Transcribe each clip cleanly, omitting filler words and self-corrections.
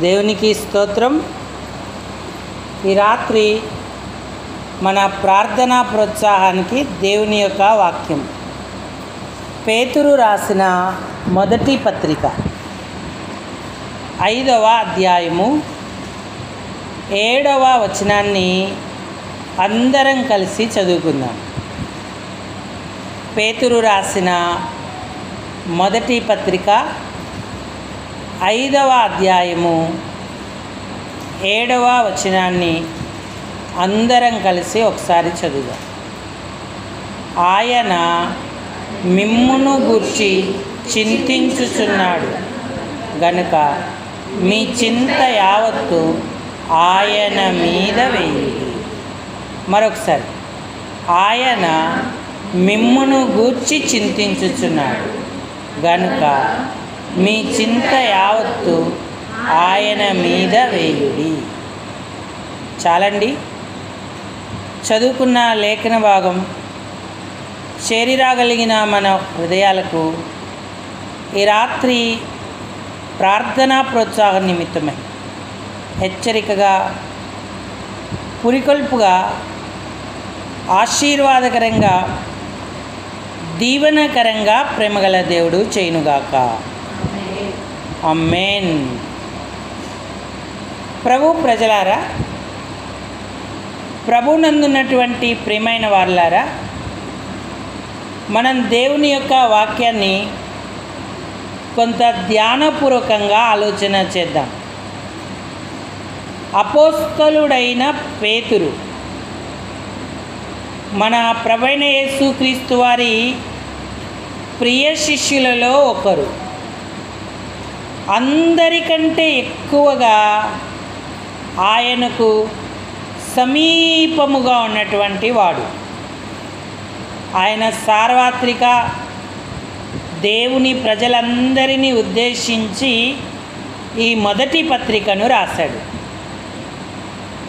దేవునికి స్తోత్రం. ఈ రాత్రి మన ప్రార్థనా ప్రోత్సాహానికి దేవుని యొక్క వాక్యం పేతురు రాసిన మొదటి పత్రిక 5వ అధ్యాయము 7వ వచనాన్ని అందరం కలిసి చదువుకుందాం. పేతురు రాసిన మొదటి పత్రిక 5వ అధ్యాయము 7వ వచనాన్ని అందరం కలిసి ఒకసారి చదువుదాం. ఆయన మిమ్మును గూర్చి చింతించుచున్నాడు గనుక మీ చింత యావత్తు ఆయన మీద వేయుడి. మరొకసారి, ఆయన మిమ్మును గూర్చి చింతించుచున్నాడు గనుక మీ చింత యావత్తు ఆయన మీద వేయుడి. చాలండి. చదువుకున్న లేఖన భాగం చేరిరాగలిగిన మన హృదయాలకు ఈ రాత్రి ప్రార్థనా ప్రోత్సాహం నిమిత్తమై హెచ్చరికగా, పురికొల్పుగా, ఆశీర్వాదకరంగా, దీవెనకరంగా ప్రేమగల దేవుడు చేయునుగాక. ఆమేన్. ప్రభు ప్రజలారా, ప్రభునందున్నటువంటి ప్రియమైన వారులారా, మనం దేవుని యొక్క వాక్యాన్ని కొంత ధ్యానపూర్వకంగా ఆలోచన చేద్దాం. అపోస్తలుడైన పేతురు మన ప్రభువైన యేసుక్రీస్తు వారి ప్రియ శిష్యులలో ఒకరు. అందరికంటే ఎక్కువగా ఆయనకు సమీపముగా ఉన్నటువంటి వాడు. ఆయన సార్వత్రిక దేవుని ప్రజలందరినీ ఉద్దేశించి ఈ మొదటి పత్రికను రాశాడు.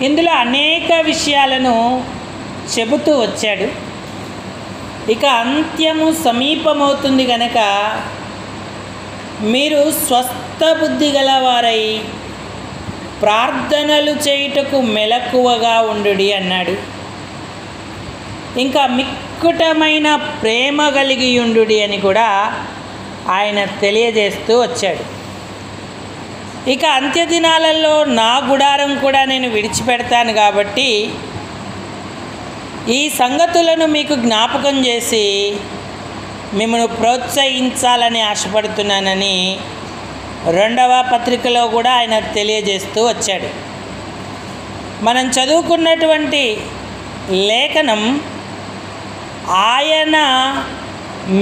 ఇందులో అనేక విషయాలను చెబుతూ వచ్చాడు. ఇక అంత్యము సమీపమవుతుంది కనుక మీరు స్వస్థ బుద్ధి గలవారై ప్రార్థనలు చేయుటకు మెలకువగా ఉండుడి అన్నాడు. ఇంకా మిక్కుటమైన ప్రేమ కలిగి ఉండుడి అని కూడా ఆయన తెలియజేస్తూ వచ్చాడు. ఇక అంత్య దినాలలో నా గుడారం కూడా నేను విడిచిపెడతాను కాబట్టి ఈ సంగతులను మీకు జ్ఞాపకం చేసి మిమ్మల్ని ప్రోత్సహించాలని ఆశపడుతున్నానని 2వ పత్రికలో కూడా ఆయన తెలియజేస్తూ వచ్చాడు. మనం చదువుకున్నటువంటి లేఖనం ఆయన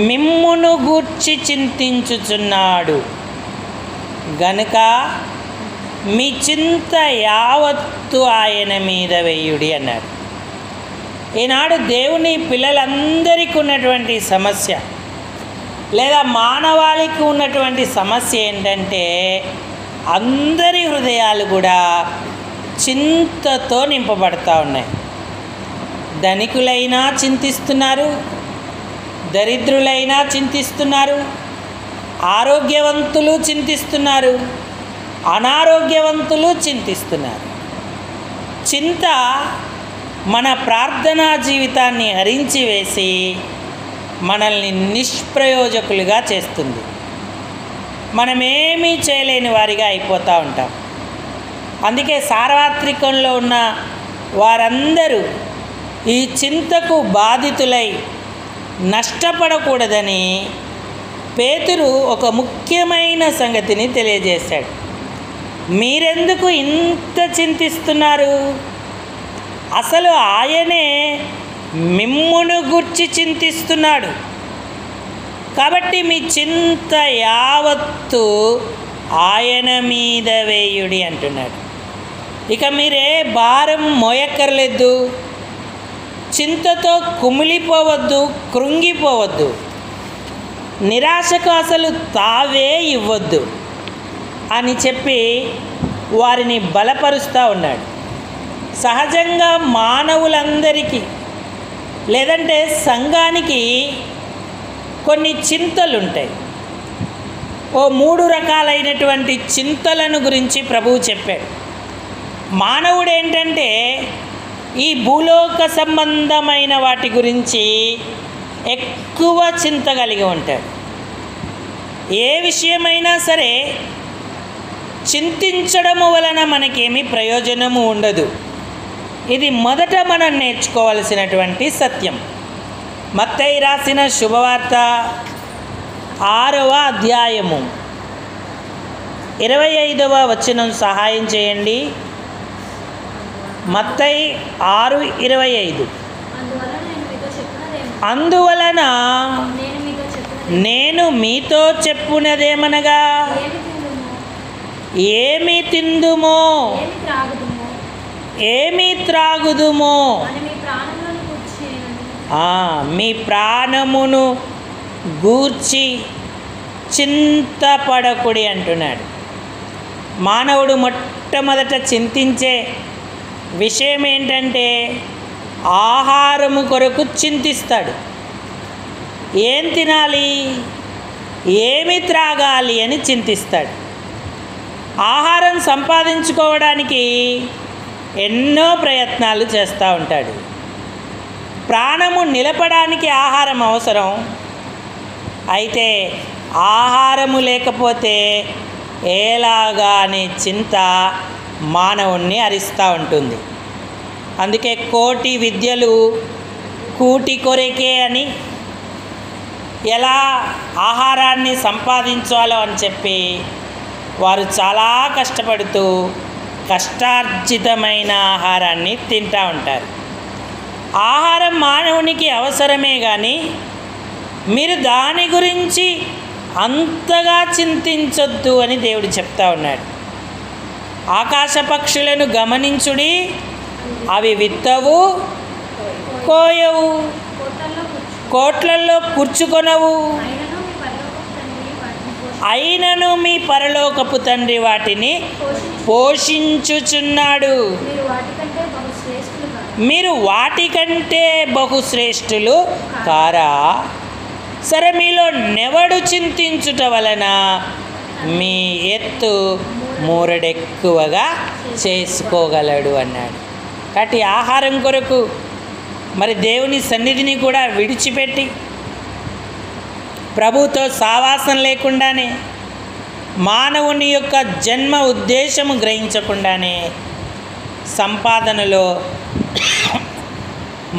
మిమ్మును గూర్చి చింతించుచున్నాడు గనుక మీ చింత యావత్తు ఆయన మీద వేయుడి అన్నాడు. ఈనాడు దేవుని పిల్లలందరికీ ఉన్నటువంటి సమస్య, లేదా మానవాళికి ఉన్నటువంటి సమస్య ఏంటంటే అందరి హృదయాలు కూడా చింతతో నింపబడతా ఉన్నాయి. ధనికులైనా చింతిస్తున్నారు, దరిద్రులైనా చింతిస్తున్నారు, ఆరోగ్యవంతులు చింతిస్తున్నారు, అనారోగ్యవంతులు చింతిస్తున్నారు. చింత మన ప్రార్థనా జీవితాన్ని హరించి వేసి మనల్ని నిష్ప్రయోజకులుగా చేస్తుంది. మనమేమీ చేయలేని వారిగా అయిపోతూ ఉంటాం. అందుకే సార్వత్రికంలో ఉన్న వారందరూ ఈ చింతకు బాధితులై నష్టపడకూడదని పేతురు ఒక ముఖ్యమైన సంగతిని తెలియజేశాడు. మీరెందుకు ఇంత చింతిస్తున్నారు? అసలు ఆయనే మిమ్మును గుర్చి చింతిస్తున్నాడు కాబట్టి మీ చింత యావత్తు ఆయన మీద వేయుడి అంటున్నాడు. ఇక మీరే భారం మోయక్కర్లేదు, చింతతో కుమిలిపోవద్దు, కృంగిపోవద్దు, నిరాశకు అసలు తావే ఇవ్వద్దు అని చెప్పి వారిని బలపరుస్తూ ఉన్నాడు. సహజంగా మానవులందరికీ లేదంటే సంఘానికి కొన్ని చింతలు ఉంటాయి. 3 రకాలైనటువంటి చింతలను గురించి ప్రభువు చెప్పాడు. మానవుడు ఏంటంటే ఈ భూలోక సంబంధమైన వాటి గురించి ఎక్కువ చింత కలిగి ఉంటాడు. ఏ విషయమైనా సరే చింతించడము వలన మనకేమీ ప్రయోజనము ఉండదు. ఇది మొదట మనం నేర్చుకోవలసినటువంటి సత్యం. మత్తయి రాసిన శుభవార్త 6వ అధ్యాయము 25వ వచనం సహాయం చేయండి. మత్తయి 6:25. అందువలన నేను మీతో చెప్పునదేమనగా, ఏమి తిందుమో ఏమి త్రాగుదుమో మీ ప్రాణమును గూర్చి చింతపడకుడి అంటున్నాడు. మానవుడు మొట్టమొదట చింతించే విషయం ఏంటంటే ఆహారము కొరకు చింతిస్తాడు. ఏం తినాలి, ఏమి త్రాగాలి అని చింతిస్తాడు. ఆహారం సంపాదించుకోవడానికి ఎన్నో ప్రయత్నాలు చేస్తూ ఉంటాడు. ప్రాణము నిలపడానికి ఆహారం అవసరం. అయితే ఆహారము లేకపోతే ఎలాగా అనే చింత మానవుణ్ణి అరిస్తూ ఉంటుంది. అందుకే కోటి విద్యలు కూటి కొరకే అని, ఎలా ఆహారాన్ని సంపాదించాలో అని చెప్పి వారు చాలా కష్టపడుతూ కష్టార్జితమైన ఆహారాన్ని తింటూ ఉంటారు. ఆహారం మానవునికి అవసరమే కానీ మీరు దాని గురించి అంతగా చింతించొద్దు అని దేవుడు చెప్తా ఉన్నాడు. ఆకాశ పక్షులను గమనించుడి, అవి విత్తవు, కోయవు, కోట్లల్లో కూర్చుకొనవు, అయినను మీ పరలోకపు తండ్రి వాటిని పోషించుచున్నాడు. మీరు వాటికంటే బహుశ్రేష్ఠులు కారా? సరే, మీలో నెవడు చింతించుట వలన మీ ఎత్తు మూరడెక్కువగా చేసుకోగలడు అన్నాడు. కాబట్టి ఆహారం కొరకు మరి దేవుని సన్నిధిని కూడా విడిచిపెట్టి ప్రభుతో సావాసం లేకుండానే, మానవుని యొక్క జన్మ ఉద్దేశము గ్రహించకుండానే సంపాదనలో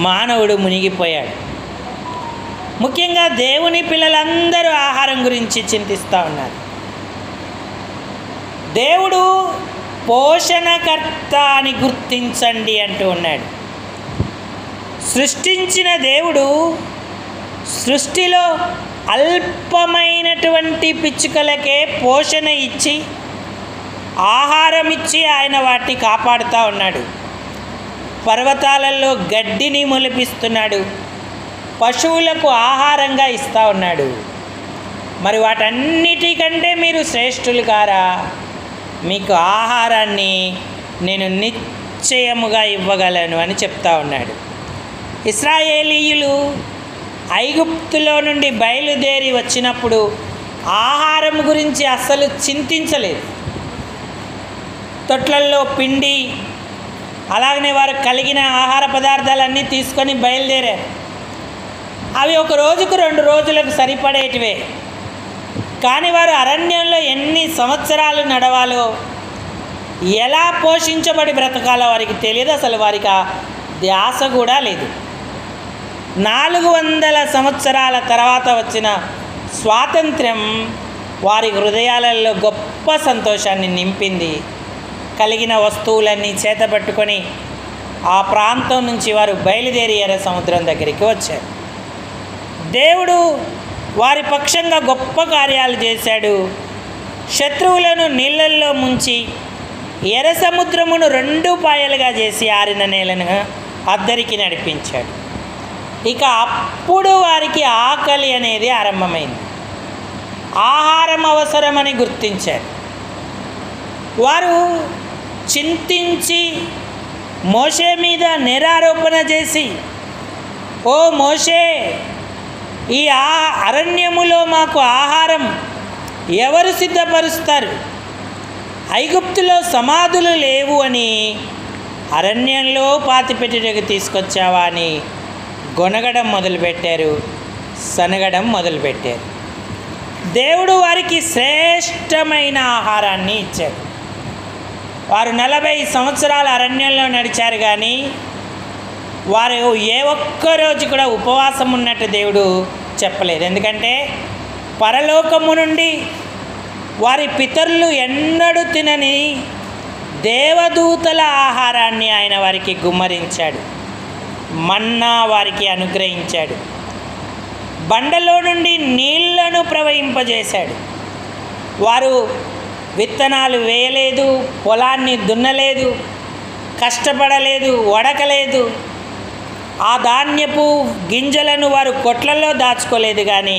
మానవుడు మునిగిపోయాడు. ముఖ్యంగా దేవుని పిల్లలందరూ ఆహారం గురించి చింతిస్తూ ఉన్నారు. దేవుడు పోషణకర్త అని గుర్తించండి అంటూ ఉన్నాడు. సృష్టించిన దేవుడు సృష్టిలో అల్పమైనటువంటి పిచ్చుకలకే పోషణ ఇచ్చి, ఆహారం ఇచ్చి ఆయన వాటిని కాపాడుతూ ఉన్నాడు. పర్వతాలలో గడ్డిని మొలిపిస్తున్నాడు, పశువులకు ఆహారంగా ఇస్తూ ఉన్నాడు. మరి వాటన్నిటికంటే మీరు శ్రేష్ఠులు కారా? మీకు ఆహారాన్ని నేను నిశ్చయముగా ఇవ్వగలను అని చెప్తా ఉన్నాడు. ఇశ్రాయేలీయులు ఐగుప్తులో నుండి బయలుదేరి వచ్చినప్పుడు ఆహారం గురించి అస్సలు చింతించలేదు. తొట్లల్లో పిండి, అలాగనే వారు కలిగిన ఆహార పదార్థాలన్నీ తీసుకొని బయలుదేరారు. అవి ఒక రోజుకు 2 రోజులకు సరిపడేటివే. కానీ వారు అరణ్యంలో ఎన్ని సంవత్సరాలు నడవాలో, ఎలా పోషించబడి బ్రతకాలో వారికి తెలియదు. అసలు వారికి ఆ ధ్యాస కూడా లేదు. 400 సంవత్సరాల తర్వాత వచ్చిన స్వాతంత్ర్యం వారి హృదయాలలో గొప్ప సంతోషాన్ని నింపింది. కలిగిన వస్తువులన్నీ చేతపట్టుకొని ఆ ప్రాంతం నుంచి వారు బయలుదేరి ఎర్ర సముద్రం దగ్గరికి వచ్చారు. దేవుడు వారి పక్షంగా గొప్ప కార్యాలు చేశాడు. శత్రువులను నీళ్ళల్లో ముంచి ఎర్ర సముద్రమును 2 పాయలుగా చేసి ఆరిన నేలను అద్దరికి నడిపించాడు. ఇక అప్పుడు వారికి ఆకలి అనేది ఆరంభమైంది. ఆహారం అవసరమని గుర్తించారు. వారు చింతించి మోషే మీద నేరారోపణ చేసి, ఓ మోషే, ఈ అరణ్యములో మాకు ఆహారం ఎవరు సిద్ధపరుస్తారు? ఐగుప్తులో సమాధులు లేవు అని అరణ్యంలో పాతిపెట్టుటకు తీసుకొచ్చావా అని గొనగడం మొదలుపెట్టారు, సనగడం మొదలుపెట్టారు. దేవుడు వారికి శ్రేష్టమైన ఆహారాన్ని ఇచ్చాడు. వారు 40 సంవత్సరాల అరణ్యంలో నడిచారు, కానీ వారు ఏ ఒక్క రోజు కూడా ఉపవాసం ఉన్నట్టు దేవుడు చెప్పలేదు. ఎందుకంటే పరలోకము నుండి వారి పితరులు ఎన్నడూ తినని దేవదూతల ఆహారాన్ని ఆయన వారికి గుమ్మరించాడు. మన్నా వారికి అనుగ్రహించాడు. బండలో నుండి నీళ్లను ప్రవహింపజేశాడు. వారు విత్తనాలు వేయలేదు, పొలాన్ని దున్నలేదు, కష్టపడలేదు, వడకలేదు. ఆ ధాన్యపు గింజలను వారు కొట్లలో దాచుకోలేదు, కానీ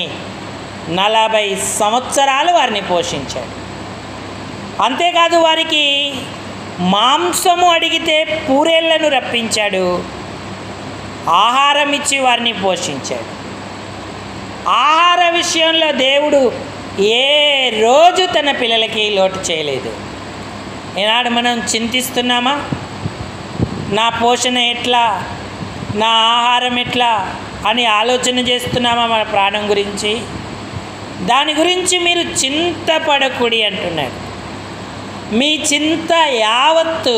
40 సంవత్సరాలు వారిని పోషించాడు. అంతేకాదు, వారికి మాంసము అడిగితే పూరేళ్లను రప్పించాడు, ఆహారం ఇచ్చి వారిని పోషించాడు. ఆహార విషయంలో దేవుడు ఏ రోజు తన పిల్లలకి లోటు చేయలేదు. ఈనాడు మనం చింతిస్తున్నామా? నా పోషణ ఎట్లా, నా ఆహారం ఎట్లా అని ఆలోచన చేస్తున్నామా మన ప్రాణం గురించి? దాని గురించి మీరు చింతపడకూడి అంటున్నాడు. మీ చింత యావత్తు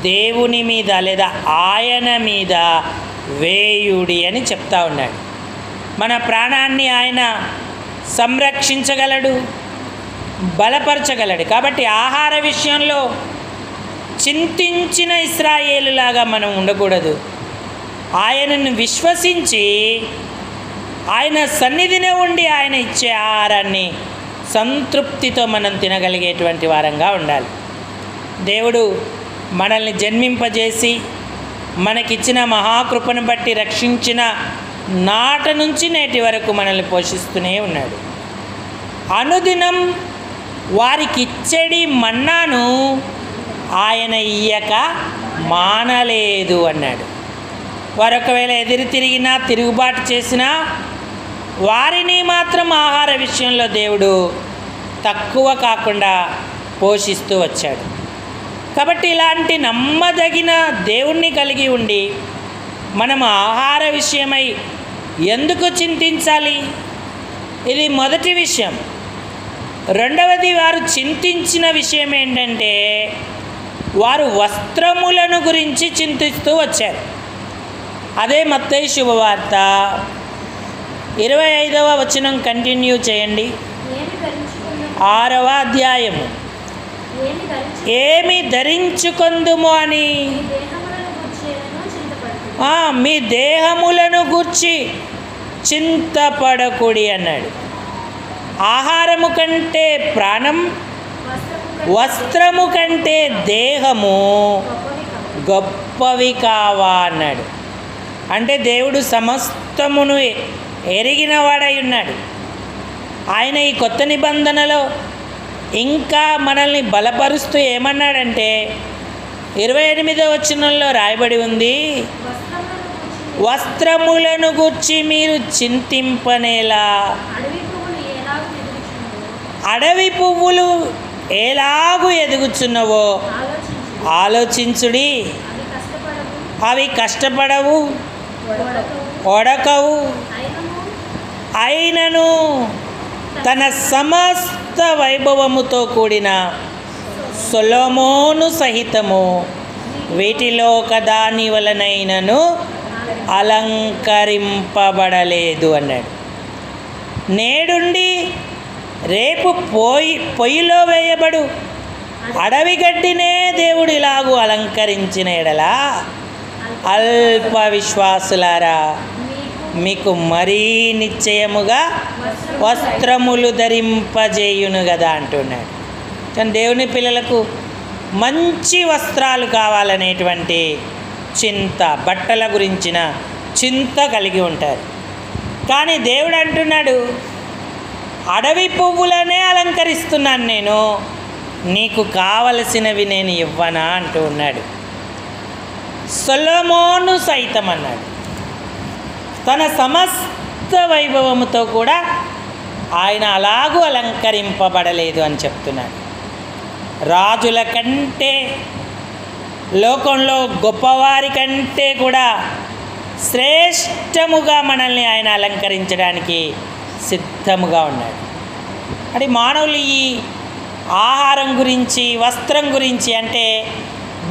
దేవుని మీద లేదా ఆయన మీద వేయుడి అని చెప్తా ఉన్నాడు. మన ప్రాణాన్ని ఆయన సంరక్షించగలడు, బలపరచగలడు. కాబట్టి ఆహార విషయంలో చింతించిన ఇశ్రాయేలులాగా మనం ఉండకూడదు. ఆయనను విశ్వసించి ఆయన సన్నిధినే ఉండి ఆయన ఇచ్చే ఆహారాన్ని సంతృప్తితో మనం తినగలిగేటువంటి వారంగా ఉండాలి. దేవుడు మనల్ని జన్మింపజేసి మనకిచ్చిన మహాకృపను బట్టి రక్షించిన నాట నుంచి నేటి వరకు మనల్ని పోషిస్తూనే ఉన్నాడు. అనుదినం వారికి ఇచ్చడి మన్నాను ఆయన ఇయ్యక మానలేదు అన్నాడు. వారు ఒకవేళ ఎదురు తిరిగినా, తిరుగుబాటు చేసినా వారిని మాత్రం ఆహార విషయంలో దేవుడు తక్కువ కాకుండా పోషిస్తూ వచ్చాడు. కాబట్టి ఇలాంటి నమ్మదగిన దేవుణ్ణి కలిగి ఉండి మనం ఆహార విషయమై ఎందుకు చింతించాలి? ఇది మొదటి విషయం. రెండవది, వారు చింతించిన విషయం ఏంటంటే వారు వస్త్రములను గురించి చింతిస్తూ వచ్చారు. అదే మత్తయి శుభవార్త 25వ వచనం కంటిన్యూ చేయండి. 6వ అధ్యాయము. ఏమి ధరించుకొందుము అని మీ దేహములను గూర్చి చింతపడకుడి అన్నాడు. ఆహారము కంటే ప్రాణం, వస్త్రము కంటే దేహము గొప్పవి కావా అన్నాడు. అంటే దేవుడు సమస్తమును ఎరిగినవాడై ఉన్నాడు. ఆయన ఈ కొత్త నిబంధనలో ఇంకా మనల్ని బలపరుస్తూ ఏమన్నాడంటే 28వ వచనంలో రాయబడి ఉంది, వస్త్రములను గూర్చి మీరు చింతింపనేలా, అడవి పువ్వులు ఎలాగూ ఎదుగుచున్నవో ఆలోచించుడి. అవి కష్టపడవు, ఒడకవు, అయినను తన సమస్త వైభవముతో కూడిన సొలొమోను సహితము వీటిలో ఒకదాని వలనైనను అలంకరింపబడలేదు అన్నాడు. నేడుండి రేపు పొయ్యిలో వేయబడు అడవి గడ్డినే దేవుడు ఇలాగూ అలంకరించిన ఎడలా అల్ప విశ్వాసులారా, మీకు మరీ నిశ్చయముగా వస్త్రములు ధరింపజేయును కదా అంటున్నాడు. కానీ దేవుని పిల్లలకు మంచి వస్త్రాలు కావాలనేటువంటి చింత, బట్టల గురించిన చింత కలిగి ఉంటారు. కానీ దేవుడు అంటున్నాడు, అడవి పువ్వులనే అలంకరిస్తున్నాను నేను, నీకు కావలసినవి నేను ఇవ్వనా అంటూ ఉన్నాడు. సొలొమోను సైతం అన్నాడు, తన సమస్త వైభవముతో కూడా ఆయన అలాగూ అలంకరింపబడలేదు అని చెప్తున్నాడు. రాజుల కంటే, లోకంలో గొప్పవారి కంటే కూడా శ్రేష్టముగా మనల్ని ఆయన అలంకరించడానికి సిద్ధముగా ఉన్నాడు. అంటే మానవులు ఈ ఆహారం గురించి, వస్త్రం గురించి, అంటే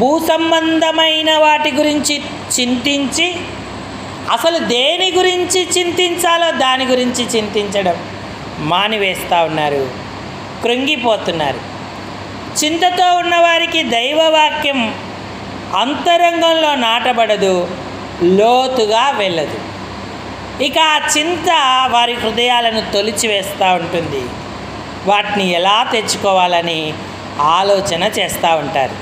భూ సంబంధమైన వాటి గురించి చింతించి అసలు దేని గురించి చింతించాలో దాని గురించి చింతించడం మానివేస్తూ ఉన్నారు, కృంగిపోతున్నారు. చింతతో ఉన్నవారికి దైవవాక్యం అంతరంగంలో నాటబడదు, లోతుగా వెళ్ళదు. ఇక ఆ చింత వారి హృదయాలను తొలిచివేస్తూ ఉంటుంది. వాటిని ఎలా తెచ్చుకోవాలని ఆలోచన చేస్తూ ఉంటారు.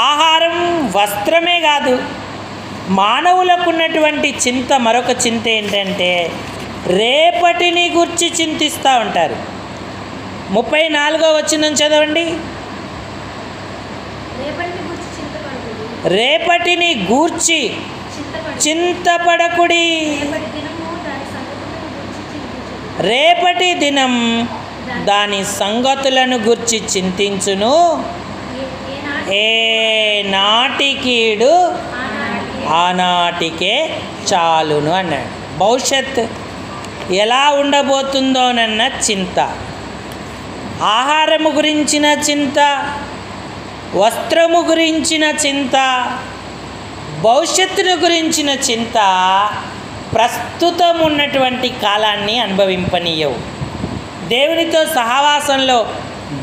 ఆహారం, వస్త్రమే కాదు, మానవులకు ఉన్నటువంటి చింత మరొక చింత ఏంటంటే రేపటిని గురించి చింతిస్తూ ఉంటారు. 34వ వచనం చదవండి. రేపటిని గూర్చి చింతపడకుడి, రేపటి దినం దాని సంగతులను గుర్చి చింతించును, ఏ నాటికీడు ఆనాటికే చాలును అన్నాడు. భవిష్యత్ ఎలా ఉండబోతుందోనన్న చింత, ఆహారము గురించిన చింత, వస్త్రము గురించిన చింత, భవిష్యత్తును గురించిన చింత ప్రస్తుతం ఉన్నటువంటి కాలాన్ని అనుభవింపనీయవు, దేవునితో సహవాసంలో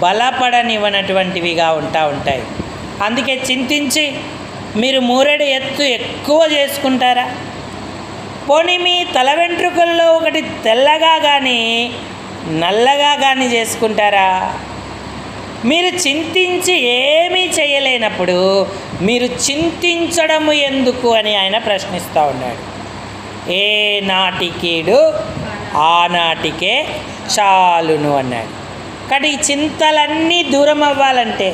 బలపడనివ్వనటువంటివిగా ఉంటాయి. అందుకే చింతించి మీరు మూరెడు ఎత్తు ఎక్కువ చేసుకుంటారా? పోనీ మీ తల వెంట్రుకల్లో ఒకటి తెల్లగా కానీ నల్లగా కానీ చేసుకుంటారా? మీరు చింతించి ఏమీ చేయలేనప్పుడు మీరు చింతించడము ఎందుకు అని ఆయన ప్రశ్నిస్తూ ఉన్నాడు. ఏ నాటికీడు ఆనాటికే చాలును అన్నాడు. కానీ ఈ చింతలన్నీ దూరం అవ్వాలంటే,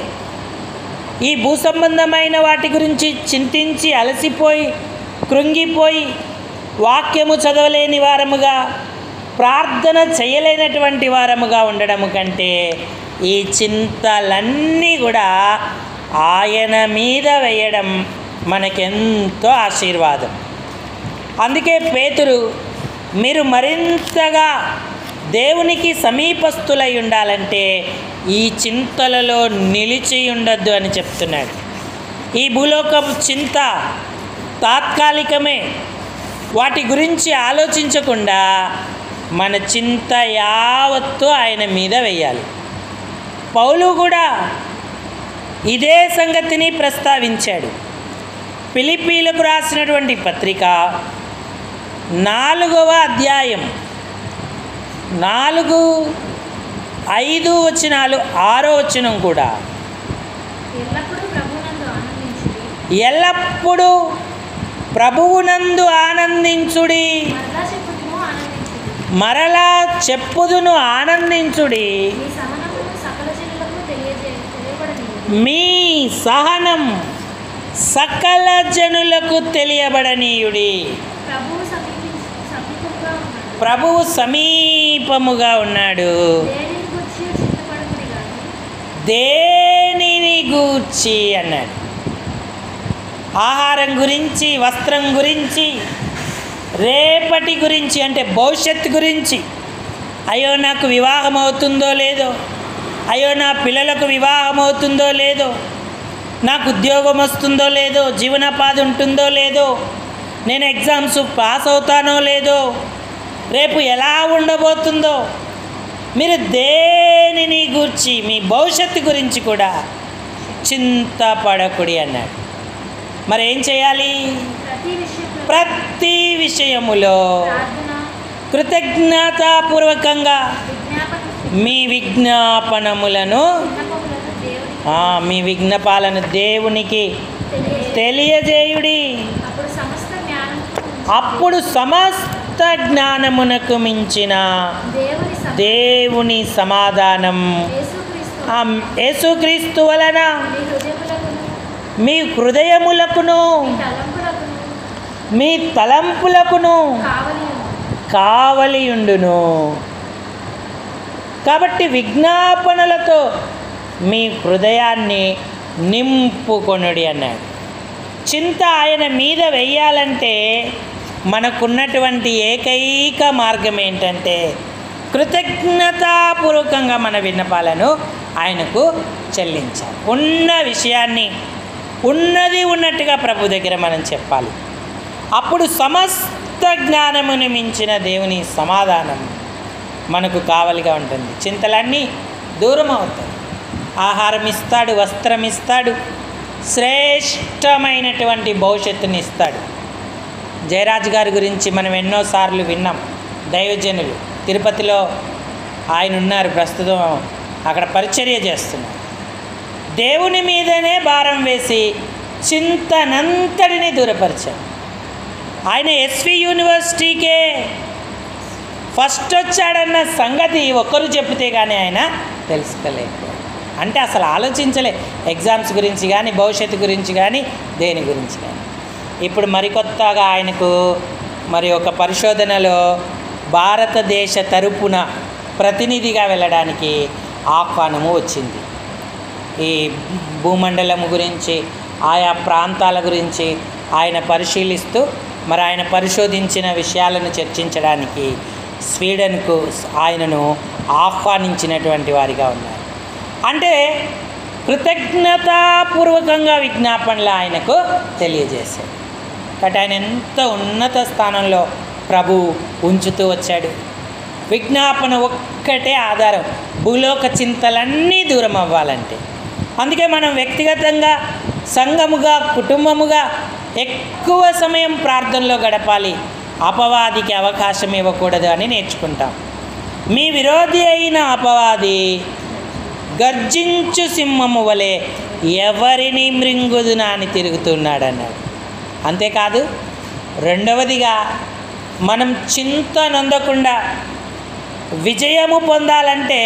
ఈ భూ సంబంధమైన వాటి గురించి చింతించి అలసిపోయి కృంగిపోయి వాక్యము చదవలేని వారముగా, ప్రార్థన చేయలేనటువంటి వారముగా ఉండడము కంటే ఈ చింతలన్నీ కూడా ఆయన మీద వేయడం మనకెంతో ఆశీర్వాదం. అందుకే పేతురు మీరు మరింతగా దేవునికి సమీపస్తులై ఉండాలంటే ఈ చింతలలో నిలిచి ఉండొద్దు అని చెప్తున్నాడు. ఈ భూలోకపు చింత తాత్కాలికమే. వాటి గురించి ఆలోచించకుండా మన చింత యావత్తు ఆయన మీద వేయాలి. పౌలు కూడా ఇదే సంగతిని ప్రస్తావించాడు. ఫిలిప్పీలకు రాసినటువంటి పత్రిక 4వ అధ్యాయం 4, 5 వచనాలు 6వ వచనం కూడా ఎల్లప్పుడూ ప్రభువునందు ఆనందించుడి, మరలా చెప్పుదును ఆనందించుడి, మీ సహనం సకల జనులకు తెలియబడనీయుడి. ప్రభువు సమీపముగా ఉన్నాడు. దేనిని గూర్చి అన్నాడు. ఆహారం గురించి, వస్త్రం గురించి, రేపటి గురించి అంటే భవిష్యత్తు గురించి, అయ్యో నాకు వివాహం అవుతుందో లేదో, అయ్యో నా పిల్లలకు వివాహం అవుతుందో లేదో, నాకు ఉద్యోగం వస్తుందో లేదో, జీవనోపాధి ఉంటుందో లేదో, నేను ఎగ్జామ్స్ పాస్ అవుతానో లేదో, రేపు ఎలా ఉండబోతుందో, మీరు దేనిని గూర్చి మీ భవిష్యత్తు గురించి కూడా చింతపడకుడి అన్నాడు. మరి ఏం చేయాలి? ప్రతి విషయములో కృతజ్ఞతాపూర్వకంగా మీ విజ్ఞాపనములను, మీ విజ్ఞాపాలను దేవునికి తెలియజేయుడి. అప్పుడు సమస్త జ్ఞానమునకు మించిన దేవుని సమాధానం యేసుక్రీస్తు వలన మీ హృదయములకును మీ తలంపులకును కావలియుండును. కాబట్టి విజ్ఞాపనలతో మీ హృదయాన్ని నింపుకొనుడి అన్నాడు. చింత ఆయన మీద వెయ్యాలంటే మనకున్నటువంటి ఏకైక మార్గం ఏంటంటే కృతజ్ఞతాపూర్వకంగా మన విన్నపాలను ఆయనకు చెల్లించాలి. ఉన్న విషయాన్ని ఉన్నది ఉన్నట్టుగా ప్రభు దగ్గర మనం చెప్పాలి. అప్పుడు సమస్త జ్ఞానమును మించిన దేవుని సమాధానం మనకు కావలిగా ఉంటుంది. చింతలన్నీ దూరం అవుతాయి. ఆహారం ఇస్తాడు, వస్త్రం ఇస్తాడు, శ్రేష్టమైనటువంటి భవిష్యత్తుని ఇస్తాడు. జయరాజ్ గారి గురించి మనం ఎన్నోసార్లు విన్నాం. దైవజనులు తిరుపతిలో ఆయన ఉన్నారు, ప్రస్తుతం అక్కడ పరిచర్య చేస్తున్నారు. దేవుని మీదనే భారం వేసి చింతనంతటిని దూరపరిచారు. ఆయన ఎస్వి యూనివర్సిటీకే ఫస్ట్ వచ్చాడన్న సంగతి ఒక్కరు చెప్తే కానీ ఆయన తెలుసుకోలేకపోయాడు. అంటే అసలు ఆలోచించలే ఎగ్జామ్స్ గురించి కానీ, భవిష్యత్తు గురించి కానీ, దేని గురించి కానీ. ఇప్పుడు మరికొత్తగా ఆయనకు మరి ఒక పరిశోధనలో భారతదేశ తరపున ప్రతినిధిగా వెళ్ళడానికి ఆహ్వానము వచ్చింది. ఈ భూమండలం గురించి, ఆయా ప్రాంతాల గురించి ఆయన పరిశీలిస్తూ మరి ఆయన పరిశోధించిన విషయాలను చర్చించడానికి స్వీడన్కు ఆయనను ఆహ్వానించినటువంటి వారిగా ఉన్నారు. అంటే కృతజ్ఞతాపూర్వకంగా విజ్ఞాపనలు ఆయనకు తెలియజేశాడు. కాబట్టి ఆయన ఎంత ఉన్నత స్థానంలో ప్రభు ఉంచుతూ వచ్చాడు. విజ్ఞాపన ఒక్కటే ఆధారం భూలోక చింతలన్నీ దూరం అవ్వాలంటే. అందుకే మనం వ్యక్తిగతంగా, సంఘముగా, కుటుంబముగా ఎక్కువ సమయం ప్రార్థనలో గడపాలి. అపవాదికి అవకాశం ఇవ్వకూడదు అని నేర్చుకుంటాం. మీ విరోధి అయిన అపవాది గర్జించు సింహము వలె ఎవరిని మృంగుదునా అని తిరుగుతున్నాడు అన్నాడు. అంతేకాదు, రెండవదిగా మనం చింత నొందకుండా విజయము పొందాలంటే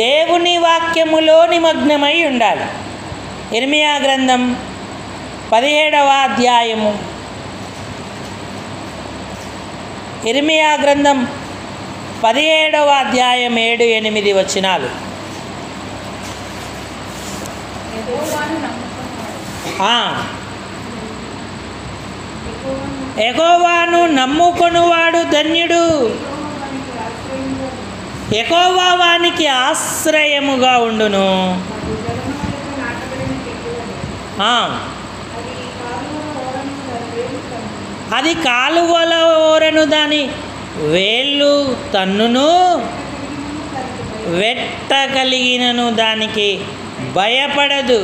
దేవుని వాక్యములో నిమగ్నమై ఉండాలి. ఇర్మియా గ్రంథం 17వ అధ్యాయము, ఇర్మియా గ్రంథం 17వ అధ్యాయం 7-8 వచనాలు. యెహోవాను నమ్ముకొనువాడు ధన్యుడు, యెహోవా వానికి ఆశ్రయముగా ఉండును. అది కాలువల ఓరను దాని వేళ్ళు తన్నును, వెట్టగలిగినను దానికి భయపడదు,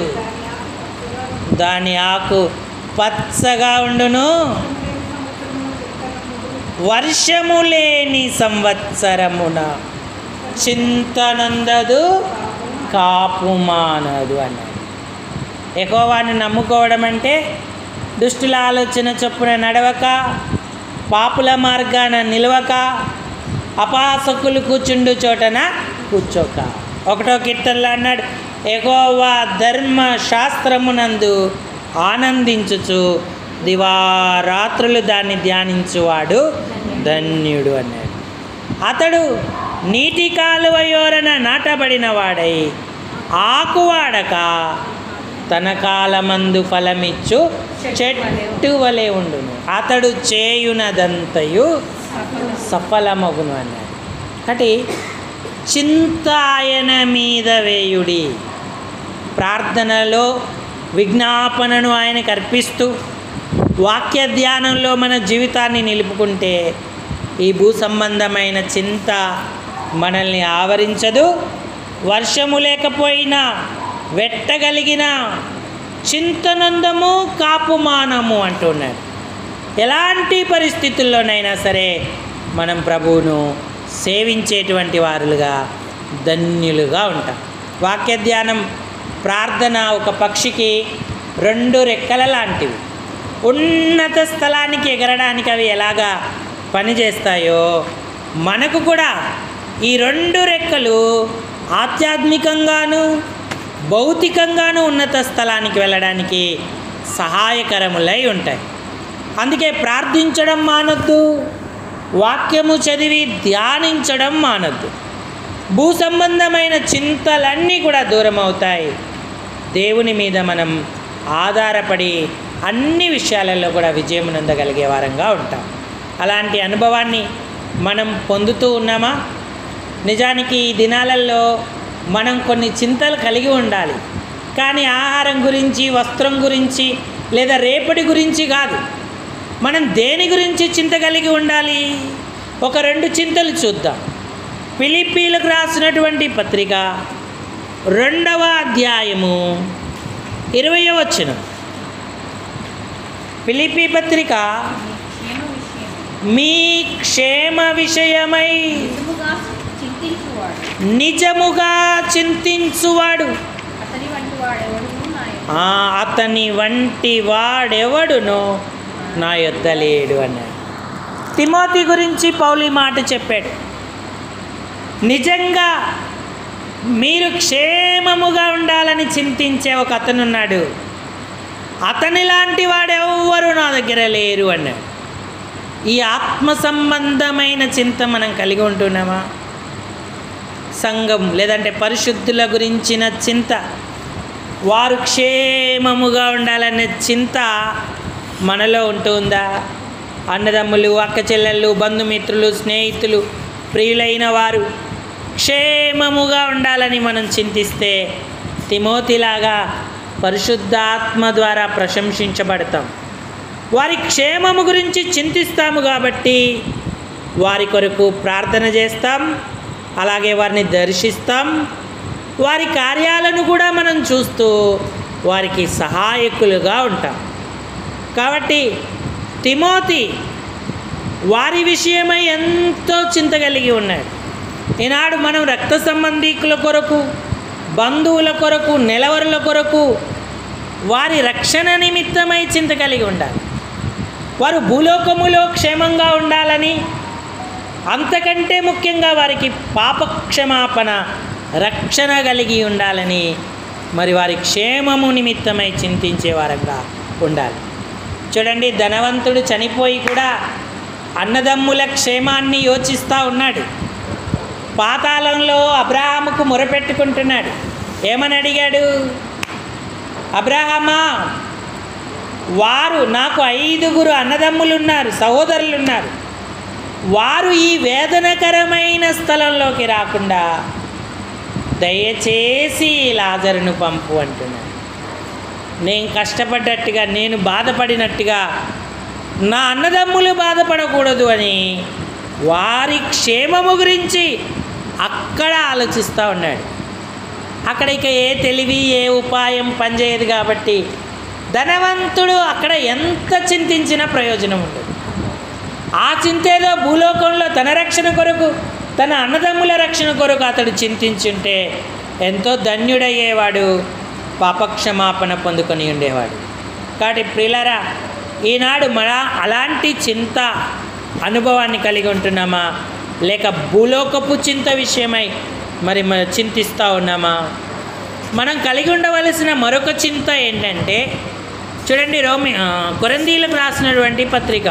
దాని ఆకు పచ్చగా ఉండును, వర్షము లేని సంవత్సరమున చింతనందదు, కాపుమానదు అన్నాడు. యెహోవాను నమ్ముకోవడం అంటే దుష్టుల ఆలోచన చొప్పున నడవక, పాపుల మార్గాన నిలవక, అపాసకులు కూర్చుండు చోటన కూర్చోక. 1వ కీర్తనలో అన్నాడు, యెహోవా ధర్మశాస్త్రమునందు ఆనందించుచు దివారాత్రులు దాన్ని ధ్యానించువాడు ధన్యుడు అన్నాడు. అతడు నీటి కాలువ యోరన నాటబడిన వాడై ఆకువాడక తన కాలమందు ఫలమిచ్చు చెట్టు వలె ఉండును, అతడు చేయునదంతయు సఫలమగును అన్నాడు. కాబట్టి చింత ఆయన మీద వేయుడి. ప్రార్థనలో విజ్ఞాపనను ఆయనకు అర్పిస్తూ వాక్య ధ్యానంలో మన జీవితాన్ని నిలుపుకుంటే ఈ భూ సంబంధమైన చింత మనల్ని ఆవరించదు. వర్షము లేకపోయినా, వెట్టగలిగిన చింతనందము, కాపుమానము అంటున్నాడు. ఎలాంటి పరిస్థితుల్లోనైనా సరే మనం ప్రభువును సేవించేటువంటి వారులుగా, ధన్యులుగా ఉంటాం. వాక్య ధ్యానం, ప్రార్థన ఒక పక్షికి 2 రెక్కల లాంటివి. ఉన్నత స్థలానికి ఎగరడానికి అవి ఎలాగా పనిచేస్తాయో మనకు కూడా ఈ 2 రెక్కలు ఆధ్యాత్మికంగాను భౌతికంగాను ఉన్నత స్థలానికి వెళ్ళడానికి సహాయకరములై ఉంటాయి. అందుకే ప్రార్థించడం మానొద్దు, వాక్యము చదివి ధ్యానించడం మానొద్దు. భూ సంబంధమైన చింతలన్నీ కూడా దూరం అవుతాయి. దేవుని మీద మనం ఆధారపడి అన్ని విషయాలలో కూడా విజయం పొందగలిగే వారంగా ఉంటాం. అలాంటి అనుభవాన్ని మనం పొందుతూ ఉన్నామా? నిజానికి ఈ దినాలలో మనం కొన్ని చింతలు కలిగి ఉండాలి, కానీ ఆహారం గురించి, వస్త్రం గురించి లేదా రేపటి గురించి కాదు. మనం దేని గురించి చింత కలిగి ఉండాలి? ఒక 2 చింతలు చూద్దాం. ఫిలిప్పీలకు రాసినటువంటి పత్రిక 2వ అధ్యాయము 20వ వచనం. ఫిలిప్పీ పత్రిక మీ క్షేమ విషయమై నిజముగా చింతించువాడు అతని వంటి వాడెవడునో నా యొద్ద లేడు అన్నాడు. తిమోతి గురించి పౌలు మాట చెప్పాడు. నిజంగా మీరు క్షేమముగా ఉండాలని చింతించే ఒక అతను ఉన్నాడు, అతని లాంటి వాడెవ్వరు నా దగ్గర లేరు అన్నాడు. ఈ ఆత్మ సంబంధమైన చింత మనం కలిగి ఉంటున్నామా? సంఘం లేదంటే పరిశుద్ధుల గురించిన చింత, వారు క్షేమముగా ఉండాలనే చింత మనలో ఉంటుందా? అన్నదమ్ములు, అక్క చెల్లెళ్ళు, బంధుమిత్రులు, స్నేహితులు, ప్రియులైన వారు క్షేమముగా ఉండాలని మనం చింతిస్తే తిమోతిలాగా పరిశుద్ధాత్మ ద్వారా ప్రశంసించబడతాం. వారి క్షేమము గురించి చింతిస్తాము కాబట్టి వారి కొరకు ప్రార్థన చేస్తాం, అలాగే వారిని దర్శిస్తాం, వారి కార్యాలను కూడా మనం చూస్తూ వారికి సహాయకులుగా ఉంటాం. కాబట్టి తిమోతి వారి విషయమై ఎంతో చింత కలిగి ఉన్నాడు. ఈనాడు మనం రక్త సంబంధీకుల కొరకు, బంధువుల కొరకు, నెలవరుల కొరకు వారి రక్షణ నిమిత్తమై చింత కలిగి ఉండాలి. వారు భూలోకములో క్షేమంగా ఉండాలని, అంతకంటే ముఖ్యంగా వారికి పాపక్షమాపణ రక్షణ కలిగి ఉండాలని, మరి వారి క్షేమము నిమిత్తమై చింతించే వారంగా ఉండాలి. చూడండి, ధనవంతుడు చనిపోయి కూడా అన్నదమ్ముల క్షేమాన్ని యోచిస్తూ ఉన్నాడు. పాతాళంలో అబ్రాహాముకు మొరపెట్టుకుంటున్నాడు. ఏమని అడిగాడు? అబ్రాహామా, వారు నాకు 5 అన్నదమ్ములు ఉన్నారు, సహోదరులు ఉన్నారు, వారు ఈ వేదనకరమైన స్థలంలోకి రాకుండా దయచేసి లాజరును పంపు అంటున్నాడు. నేను కష్టపడ్డట్టుగా, నేను బాధపడినట్టుగా నా అన్నదమ్ములు బాధపడకూడదు అని వారి క్షేమము గురించి అక్కడ ఆలోచిస్తూ ఉన్నాడు. అక్కడ ఇక ఏ తెలివి, ఏ ఉపాయం పనిచేయదు కాబట్టి ధనవంతుడు అక్కడ ఎంత చింతించినా ప్రయోజనం ఉండదు. ఆ చింతేదో భూలోకంలో తన రక్షణ కొరకు, తన అన్నదమ్ముల రక్షణ కొరకు అతడు చింతించుంటే ఎంతో ధన్యుడయ్యేవాడు, పాపక్షమాపణ పొందుకొని ఉండేవాడు. కాబట్టి ప్రియులారా, ఈనాడు మన అలాంటి చింత అనుభవాన్ని కలిగి ఉంటున్నామా, లేక భూలోకపు చింత విషయమై మరి చింతిస్తూ ఉన్నామా? మనం కలిగి ఉండవలసిన మరొక చింత ఏంటంటే, చూడండి, కొరింథీయులకు రాసినటువంటి పత్రిక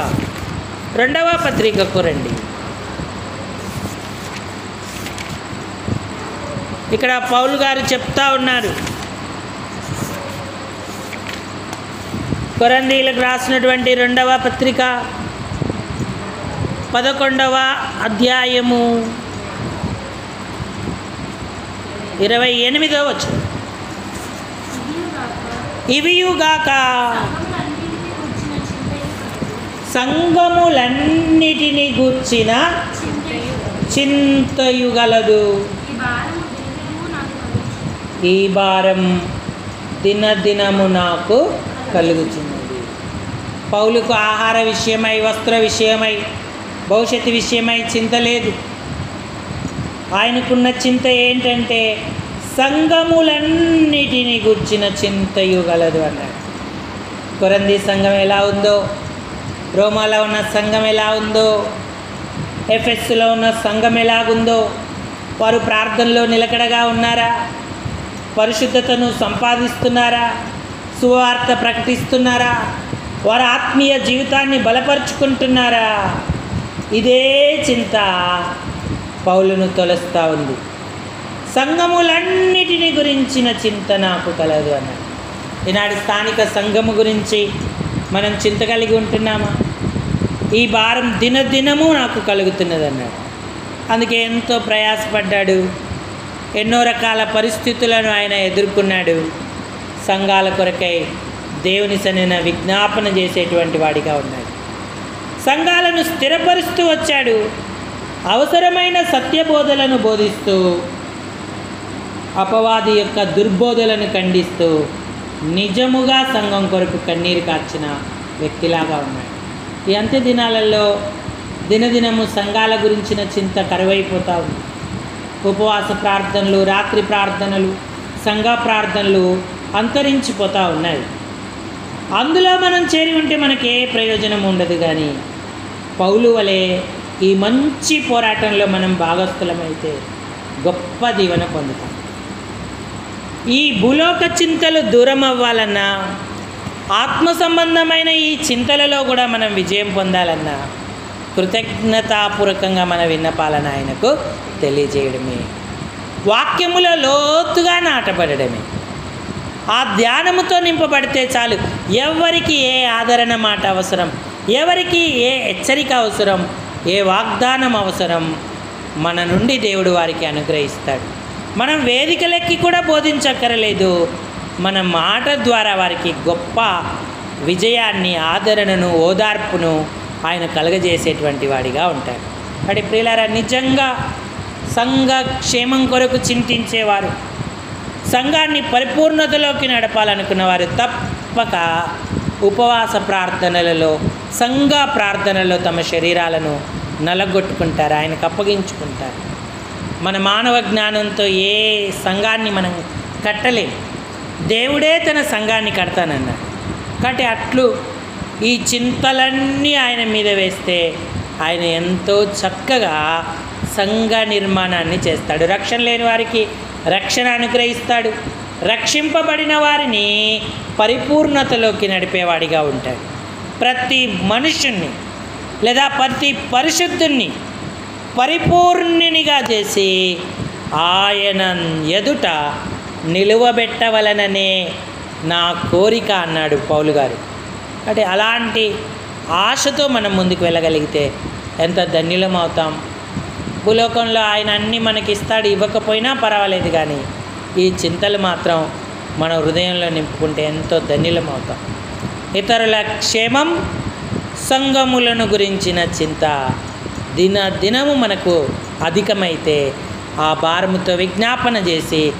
2వ పత్రికకు రండి. ఇక్కడ పౌలు గారు చెప్తా ఉన్నారు, కొరింథీయులకు రాసినటువంటి 2వ పత్రిక 11వ అధ్యాయము 28వ వచనం. ఇవియుగాక సంఘములన్నిటిని గూర్చిన చింతయు గలదు, ఈ భారం దినదినము నాకు కలుగుతున్నది. పౌలుకు ఆహార విషయమై, వస్త్ర విషయమై, భవిష్యత్తు విషయమై చింత లేదు. ఆయనకున్న చింత ఏంటంటే సంఘములన్నిటిని గుర్చిన చింతయు గలదు అన్నాడు. కొరింథీ సంఘం ఎలా ఉందో, రోమాలో ఉన్న సంఘం ఎలా ఉందో, ఎఫెస్సులో ఉన్న సంఘం ఎలాగుందో, వారు ప్రార్థనలో నిలకడగా ఉన్నారా? పరిశుద్ధతను సంపాదిస్తున్నారా? సువార్త ప్రకటిస్తున్నారా? వారి ఆత్మీయ జీవితాన్ని బలపరుచుకుంటున్నారా? ఇదే చింత పౌలును తొలస్తూ ఉంది. సంఘములన్నిటిని గురించిన చింత నాకు కలదు అన్నాడు. ఈనాడు స్థానిక సంఘము గురించి మనం చింత కలిగి ఉంటున్నామా? ఈ భారం దినదినము నాకు కలుగుతున్నది అన్నాడు. అందుకే ఎంతో ప్రయాసపడ్డాడు. ఎన్నో రకాల పరిస్థితులను ఆయన ఎదుర్కొన్నాడు. సంఘాల కొరకై దేవుని సన్నిధిన విజ్ఞాపన చేసేటువంటి వాడిగా ఉన్నాడు. సంఘాలను స్థిరపరుస్తూ వచ్చాడు. అవసరమైన సత్యబోధలను బోధిస్తూ అపవాది యొక్క దుర్బోధలను ఖండిస్తూ నిజముగా సంఘం కొరకు కన్నీరు కార్చిన వ్యక్తిలాగా ఉన్నాడు. ఈ అంత్య దినాలలో దినదినము సంఘాల గురించిన చింత కరువైపోతూ ఉంది. ఉపవాస ప్రార్థనలు, రాత్రి ప్రార్థనలు, సంఘ ప్రార్థనలు అంతరించిపోతూ ఉన్నాయి. అందులో మనం చేరి ఉంటే మనకి ఏ ప్రయోజనం ఉండదు. కానీ పౌలు వలె ఈ మంచి పోరాటంలో మనం భాగస్థులమైతే గొప్ప దీవెన పొందుతాం. ఈ భూలోక చింతలు దూరం అవ్వాలన్నా, ఆత్మ సంబంధమైన ఈ చింతలలో కూడా మనం విజయం పొందాలన్నా కృతజ్ఞతాపూర్వకంగా మన విన్నపాలను ఆయనకు తెలియజేయడమే, వాక్యములో లోతుగా నాటబడమే, ఆ ధ్యానముతో నింపబడితే చాలు. ఎవరికి ఏ ఆదరణ మాట అవసరం, ఎవరికి ఏ హెచ్చరిక అవసరం, ఏ వాగ్దానం అవసరం, మన నుండి దేవుడు వారికి అనుగ్రహిస్తాడు. మనం వేదికలెక్కి కూడా బోధించక్కరలేదు. మన మాట ద్వారా వారికి గొప్ప విజయాన్ని, ఆదరణను, ఓదార్పును ఆయన కలగజేసేటువంటి వాడిగా ఉంటాడు. వాడి ప్రియులారా, నిజంగా సంఘ క్షేమం కొరకు చింతించేవారు, సంఘాన్ని పరిపూర్ణతలోకి నడపాలనుకున్నవారు తప్పక ఉపవాస ప్రార్థనలలో, సంఘ ప్రార్థనలో తమ శరీరాలను నలగొట్టుకుంటారు, ఆయనకు అప్పగించుకుంటారు. మన మానవ జ్ఞానంతో ఏ సంఘాన్ని మనం కట్టలేం. దేవుడే తన సంఘాన్ని కడతానన్నాడు. కాబట్టి అట్లు ఈ చింతలన్నీ ఆయన మీద వేస్తే ఆయన ఎంతో చక్కగా సంఘ నిర్మాణాన్ని చేస్తాడు. రక్షణ లేని వారికి రక్షణ అనుగ్రహిస్తాడు. రక్షింపబడిన వారిని పరిపూర్ణతలోకి నడిపేవాడిగా ఉంటాడు. ప్రతి మనుషుణ్ణి లేదా ప్రతి పరిశుద్ధుణ్ణి పరిపూర్ణునిగా చేసి ఆయన ఎదుట నిలువబెట్టవలననే నా కోరిక అన్నాడు పౌలు గారు. అంటే అలాంటి ఆశతో మనం ముందుకు వెళ్ళగలిగితే ఎంత ధన్యులం అవుతాం. భూలోకంలో ఆయన అన్నీ మనకి ఇస్తాడు, ఇవ్వకపోయినా పర్వాలేదు. కానీ ఈ చింతలు మాత్రం మన హృదయంలో నింపుకుంటే ఎంతో ధన్యులం అవుతాం. ఇతరుల క్షేమం, సంఘములను గురించిన చింత దినము మనకు అధికమైతే ఆ భారముతో విజ్ఞాపన చేసి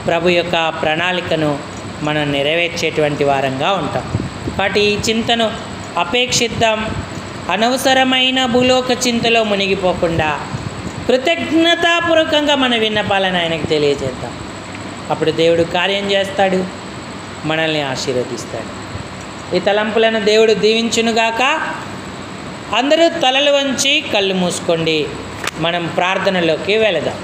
ప్రభు యొక్క ప్రణాళికను మనం నెరవేర్చేటువంటి వారంగా ఉంటాం. కాబట్టి ఈ చింతను అపేక్షిద్దాం. అనవసరమైన భూలోక చింతలో మునిగిపోకుండా కృతజ్ఞతాపూర్వకంగా మన విన్నపాలను ఆయనకు తెలియజేద్దాం. అప్పుడు దేవుడు కార్యం చేస్తాడు, మనల్ని ఆశీర్వదిస్తాడు. ఈ తలంపులను దేవుడు దీవించునుగాక. అందరూ తలలు వంచి కళ్ళు మూసుకోండి. మనం ప్రార్థనలోకి వెళదాం.